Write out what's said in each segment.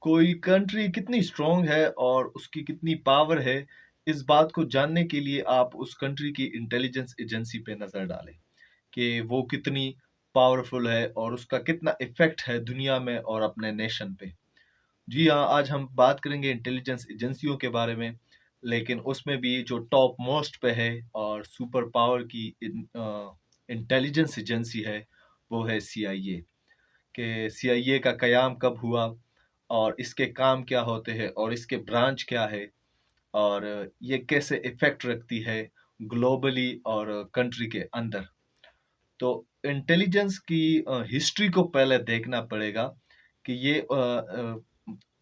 कोई कंट्री कितनी स्ट्रॉन्ग है और उसकी कितनी पावर है, इस बात को जानने के लिए आप उस कंट्री की इंटेलिजेंस एजेंसी पे नज़र डालें कि वो कितनी पावरफुल है और उसका कितना इफ़ेक्ट है दुनिया में और अपने नेशन पे। जी हाँ, आज हम बात करेंगे इंटेलिजेंस एजेंसियों के बारे में, लेकिन उसमें भी जो टॉप मोस्ट पे है और सुपर पावर की इंटेलिजेंस एजेंसी है, वो है सीआईए। कि सीआईए का क़याम कब हुआ और इसके काम क्या होते हैं और इसके ब्रांच क्या है और ये कैसे इफ़ेक्ट रखती है ग्लोबली और कंट्री के अंदर। तो इंटेलिजेंस की हिस्ट्री को पहले देखना पड़ेगा कि ये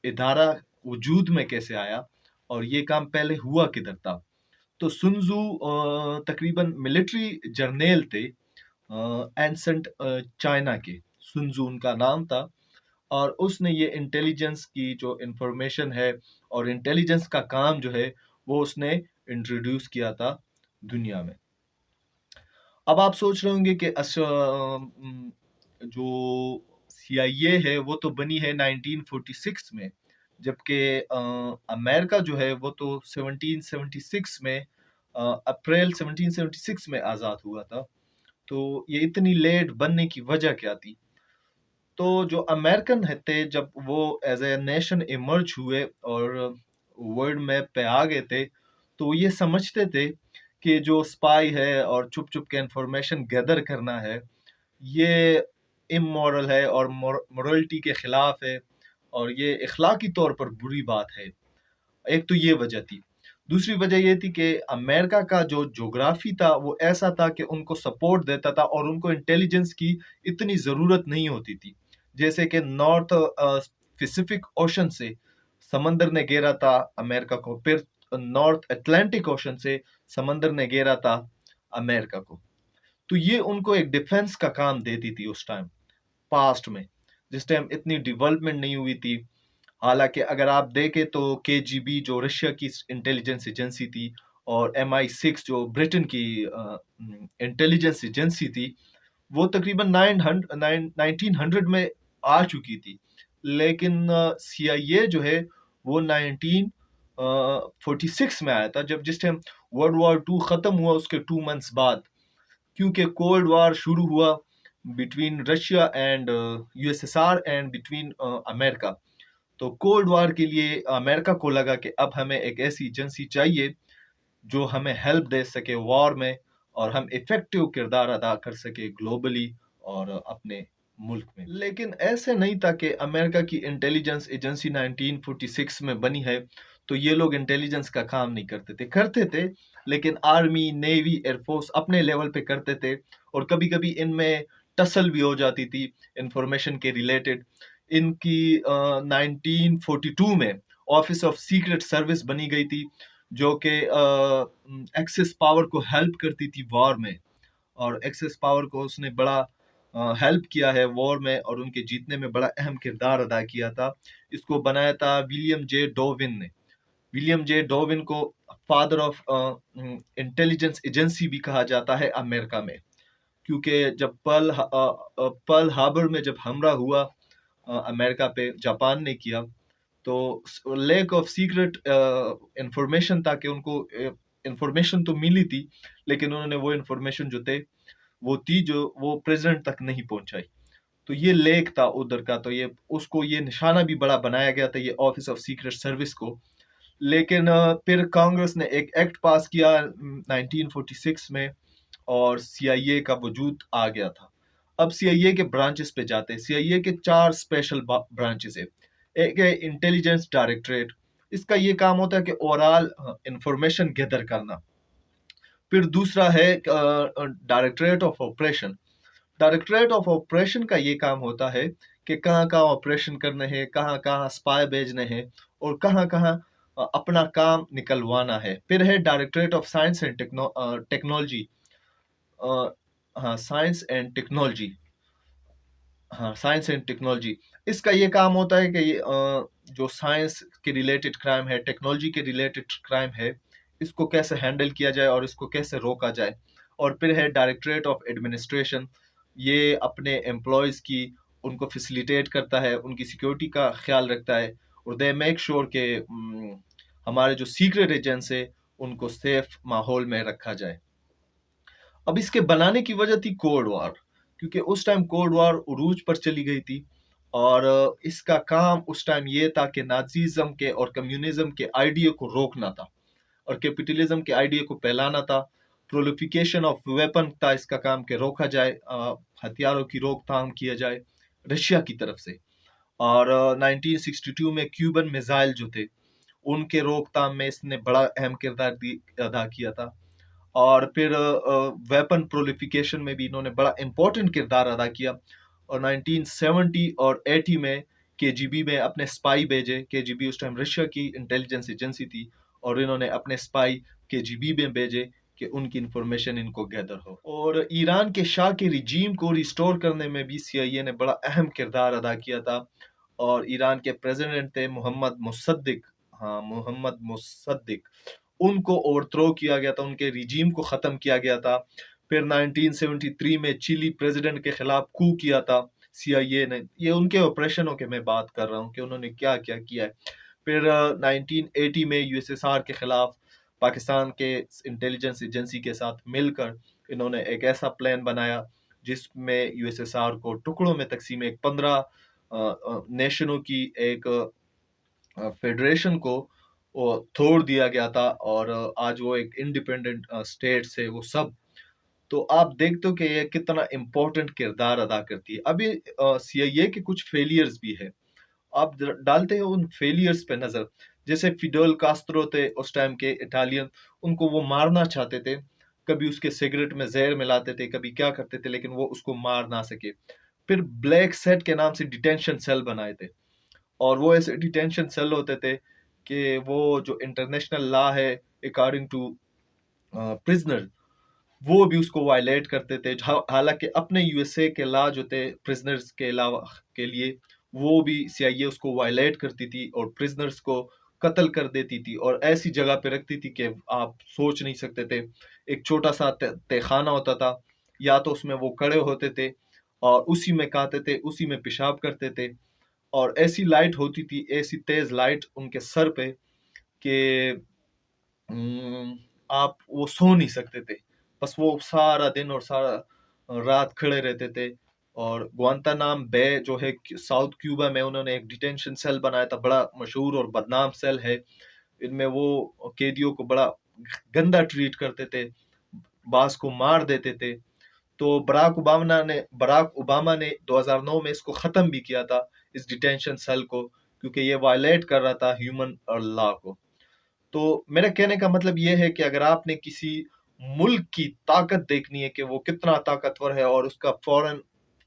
इदारा वजूद में कैसे आया और ये काम पहले हुआ किधर था। तो सुन त्ज़ू तकरीबन मिलिट्री जर्नैल थे एंसेंट चाइना के। सुन त्ज़ू उनका नाम था और उसने ये इंटेलिजेंस की जो इंफॉर्मेशन है और इंटेलिजेंस का काम जो है वो उसने इंट्रोड्यूस किया था दुनिया में। अब आप सोच रहे होंगे कि जो सीआईए है वो तो बनी है 1946 में, जबकि अमेरिका जो है वो तो 1776 में अप्रैल 1776 में आज़ाद हुआ था। तो ये इतनी लेट बनने की वजह क्या थी? तो जो अमेरिकन है थे जब वो एज ए नेशन इमर्ज हुए और वर्ल्ड मैप पे आ गए थे, तो ये समझते थे कि जो स्पाई है और छुप छुप के इंफॉर्मेशन गैदर करना है, ये इमोरल है और मोरलिटी के खिलाफ है और ये इखलाकी तौर पर बुरी बात है। एक तो ये वजह थी। दूसरी वजह ये थी कि अमेरिका का जो ज्योग्राफी था वो ऐसा था कि उनको सपोर्ट देता था और उनको इंटेलिजेंस की इतनी ज़रूरत नहीं होती थी। जैसे कि नॉर्थ पैसिफिक ओशन से समंदर ने घेरा था अमेरिका को, फिर नॉर्थ अटलांटिक ओशन से समंदर ने घेरा था अमेरिका को। तो ये उनको एक डिफेंस का काम देती थी उस टाइम, पास्ट में, जिस टाइम इतनी डेवलपमेंट नहीं हुई थी। हालांकि अगर आप देखें तो केजीबी जो रशिया की इंटेलिजेंस एजेंसी थी और MI6 जो ब्रिटेन की इंटेलिजेंस एजेंसी थी, वो तकरीबन 1900 में आ चुकी थी। लेकिन सीआईए जो है वो 1946 में आया था, जब जिस टाइम वर्ल्ड वॉर 2 ख़त्म हुआ उसके 2 मंथ्स बाद, क्योंकि कोल्ड वॉर शुरू हुआ between Russia and USSR and between America. तो कोल्ड वॉर के लिए अमेरिका को लगा कि अब हमें एक ऐसी एजेंसी चाहिए जो हमें हेल्प दे सके वॉर में और हम इफेक्टिव किरदार अदा कर सके ग्लोबली और अपने मुल्क में। लेकिन ऐसे नहीं था कि अमेरिका की इंटेलिजेंस एजेंसी 1946 में बनी है तो ये लोग इंटेलिजेंस का काम नहीं करते थे, लेकिन आर्मी, नेवी, एयरफोर्स अपने लेवल पे करते थे और कभी कभी इनमें टसल भी हो जाती थी इंफॉर्मेशन के रिलेटेड। इनकी 1942 में ऑफिस ऑफ सीक्रेट सर्विस बनी गई थी, जो कि एक्सेस पावर को हेल्प करती थी वॉर में, और एक्सेस पावर को उसने बड़ा हेल्प किया है वॉर में और उनके जीतने में बड़ा अहम किरदार अदा किया था। इसको बनाया था विलियम जे डॉविन ने। विलियम जे डॉविन को फादर ऑफ इंटेलिजेंस एजेंसी भी कहा जाता है अमेरिका में, क्योंकि जब पर्ल हार्बर में जब हमला हुआ अमेरिका पे, जापान ने किया, तो लैक ऑफ सीक्रेट इंफॉर्मेशन था कि उनको इंफॉर्मेशन तो मिली थी, लेकिन उन्होंने वो इंफॉर्मेशन जो थे वो थी जो वो प्रेसिडेंट तक नहीं पहुंचाई। तो ये लेक था उधर का, तो ये उसको ये निशाना भी बड़ा बनाया गया था ये ऑफिस ऑफ सीक्रेट सर्विस को। लेकिन फिर कांग्रेस ने एक एक्ट पास किया 1946 में और सीआईए का वजूद आ गया था। अब सीआईए के ब्रांचेस पे जाते हैं। सीआईए के 4 स्पेशल ब्रांचेस है। एक है इंटेलिजेंस डायरेक्टरेट। इसका ये काम होता है कि ओवरऑल इंफॉर्मेशन गैदर करना। फिर दूसरा है directorate of operation. Directorate of operation का ये काम होता है कि कहाँ कहाँ ऑपरेशन करने हैं, कहाँ कहाँ स्पाई भेजने हैं और कहाँ कहाँ अपना काम निकलवाना है। फिर है directorate of science and technology. हाँ, साइंस एंड टेक्नोलॉजी। हाँ, साइंस एंड टेक्नोलॉजी। इसका ये काम होता है कि ये जो साइंस के रिलेटेड क्राइम है, टेक्नोलॉजी के रिलेटेड क्राइम है, इसको कैसे हैंडल किया जाए और इसको कैसे रोका जाए। और फिर है डायरेक्टरेट ऑफ एडमिनिस्ट्रेशन। ये अपने एम्प्लॉयज़ की उनको फैसिलिटेट करता है, उनकी सिक्योरिटी का ख्याल रखता है और दे मेक श्योर के हमारे जो सीक्रेट एजेंट्स है उनको सेफ माहौल में रखा जाए। अब इसके बनाने की वजह थी कोल्ड वॉर, क्योंकि उस टाइम कोल्ड वॉर उरूज पर चली गई थी और इसका काम उस टाइम ये था कि नाजीज्म के और कम्युनिज्म के आइडिया को रोकना था और कैपिटलिज्म के आइडिया को फैलाना था। प्रोलिफिकेशन ऑफ वेपन था इसका काम के रोका जाए, हथियारों की रोकथाम किया जाए रशिया की तरफ से। और 1962 में क्यूबन मिसाइल जो थे उनके रोकथाम में इसने बड़ा अहम किरदार अदा किया था। और फिर वेपन प्रोलिफिकेशन में भी इन्होंने बड़ा इंपॉर्टेंट किरदार अदा किया। और 1970 और 80 में केजीबी में अपने स्पाई भेजे। केजीबी उस टाइम रशिया की इंटेलिजेंस एजेंसी थी और इन्होंने अपने स्पाई केजीबी में भेजे कि उनकी इंफॉर्मेशन इनको गैदर हो। और ईरान के शाह के रिजीम को रिस्टोर करने में भी सीआईए ने बड़ा अहम किरदार अदा किया था। और ईरान के प्रेसिडेंट थे मोहम्मद मुसद्दिक, हाँ मोहम्मद मुसद्दिक, उनको ओवरथ्रो किया गया था, उनके रिजीम को ख़त्म किया गया था। फिर 1973 में चिली प्रेसिडेंट के खिलाफ कू किया था सीआईए ने। ये उनके ऑपरेशनों के मैं बात कर रहा हूँ कि उन्होंने क्या क्या किया है। फिर 1980 में यूएसएसआर के खिलाफ पाकिस्तान के इंटेलिजेंस एजेंसी के साथ मिलकर इन्होंने एक ऐसा प्लान बनाया जिसमें यूएसएसआर को टुकड़ों में तकसीम, एक 15 नेशनों की एक फेडरेशन को वो तोड़ दिया गया था और आज वो एक इंडिपेंडेंट स्टेट से वो सब। तो आप देखते हो कि ये कितना इम्पोर्टेंट किरदार अदा करती है। अभी सीआईए के कुछ फेलियर्स भी है, आप डालते हैं उन फेलियर्स पे नजर। जैसे फिडेल कास्त्रो थे उस टाइम के इटालियन, उनको वो मारना चाहते थे, कभी उसके सिगरेट में जहर मिलाते थे, कभी क्या करते थे, लेकिन वो उसको मार ना सके। फिर ब्लैक सेट के नाम से डिटेंशन सेल बनाए थे और वो ऐसे डिटेंशन सेल होते थे कि वो जो इंटरनेशनल लॉ है अकॉर्डिंग टू प्रिजनर, वो भी उसको वायलेट करते थे। हालांकि अपने यूएसए के लॉ जो थे प्रिजनर्स के अलावा के लिए, वो भी सीआईए उसको वायलेट करती थी और प्रिजनर्स को कत्ल कर देती थी और ऐसी जगह पे रखती थी कि आप सोच नहीं सकते थे। एक छोटा सा तहखाना होता था, या तो उसमें वो खड़े होते थे और उसी में खाते थे, उसी में पेशाब करते थे। और ऐसी लाइट होती थी, ऐसी तेज लाइट उनके सर पे कि आप वो सो नहीं सकते थे। बस वो सारा दिन और सारा रात खड़े रहते थे। और ग्वांतानाम बे जो है साउथ क्यूबा में, उन्होंने एक डिटेंशन सेल बनाया था, बड़ा मशहूर और बदनाम सेल है। इनमें वो कैदियों को बड़ा गंदा ट्रीट करते थे, बास को मार देते थे। तो बराक ओबामा ने 2009 में इसको ख़त्म भी किया था, इस डिटेंशन सेल को, क्योंकि ये वायलेट कर रहा था ह्यूमन और लॉ को। तो मेरा कहने का मतलब ये है कि अगर आपने किसी मुल्क की ताकत देखनी है कि वो कितना ताकतवर है और उसका फॉरेन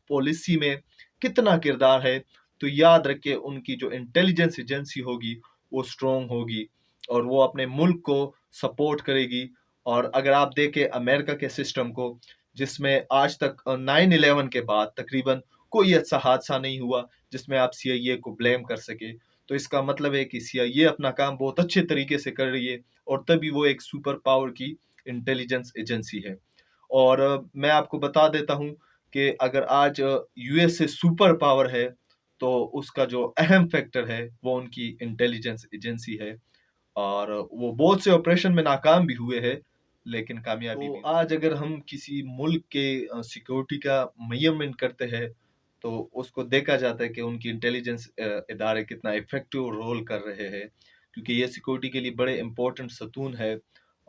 पॉलिसी में कितना किरदार है, तो याद रखिए उनकी जो इंटेलिजेंस एजेंसी होगी वो स्ट्रोंग होगी और वो अपने मुल्क को सपोर्ट करेगी। और अगर आप देखें अमेरिका के सिस्टम को, जिसमें आज तक 9/11 के बाद तकरीबन कोई ऐसा हादसा नहीं हुआ जिसमें आप सीआईए को ब्लेम कर सके, तो इसका मतलब है कि सीआईए अपना काम बहुत अच्छे तरीके से कर रही है और तभी वो एक सुपर पावर की इंटेलिजेंस एजेंसी है। और मैं आपको बता देता हूँ कि अगर आज यूएसए सुपर पावर है तो उसका जो अहम फैक्टर है वो उनकी इंटेलिजेंस एजेंसी है। और वो बहुत से ऑपरेशन में नाकाम भी हुए हैं, लेकिन कामयाबी भी। आज अगर हम किसी मुल्क के सिक्योरिटी का मेजरमेंट करते हैं तो उसको देखा जाता है कि उनकी इंटेलिजेंस इदारे कितना इफेक्टिव रोल कर रहे हैं, क्योंकि ये सिक्योरिटी के लिए बड़े इंपॉर्टेंट सतून है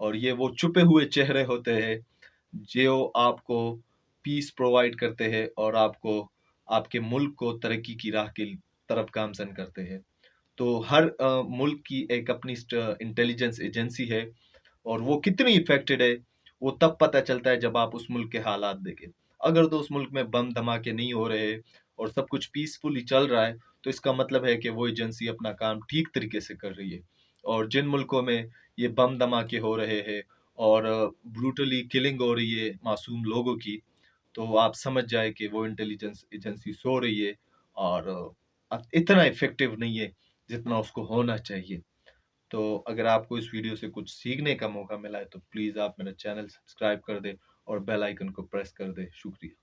और ये वो छुपे हुए चेहरे होते हैं जो आपको पीस प्रोवाइड करते हैं और आपको आपके मुल्क को तरक्की की राह की तरफ गामजन करते हैं। तो हर मुल्क की एक अपनी इंटेलिजेंस एजेंसी है और वो कितनी इफेक्टेड है वो तब पता चलता है जब आप उस मुल्क के हालात देखें। अगर तो उस मुल्क में बम धमाके नहीं हो रहे और सब कुछ पीसफुली चल रहा है, तो इसका मतलब है कि वो एजेंसी अपना काम ठीक तरीके से कर रही है। और जिन मुल्कों में ये बम धमाके हो रहे हैं और ब्रूटली किलिंग हो रही है मासूम लोगों की, तो आप समझ जाए कि वो इंटेलिजेंस एजेंसी सो रही है और इतना इफेक्टिव नहीं है जितना उसको होना चाहिए। तो अगर आपको इस वीडियो से कुछ सीखने का मौका मिला है तो प्लीज़ आप मेरा चैनल सब्सक्राइब कर दें और बेल आइकन को प्रेस कर दें। शुक्रिया।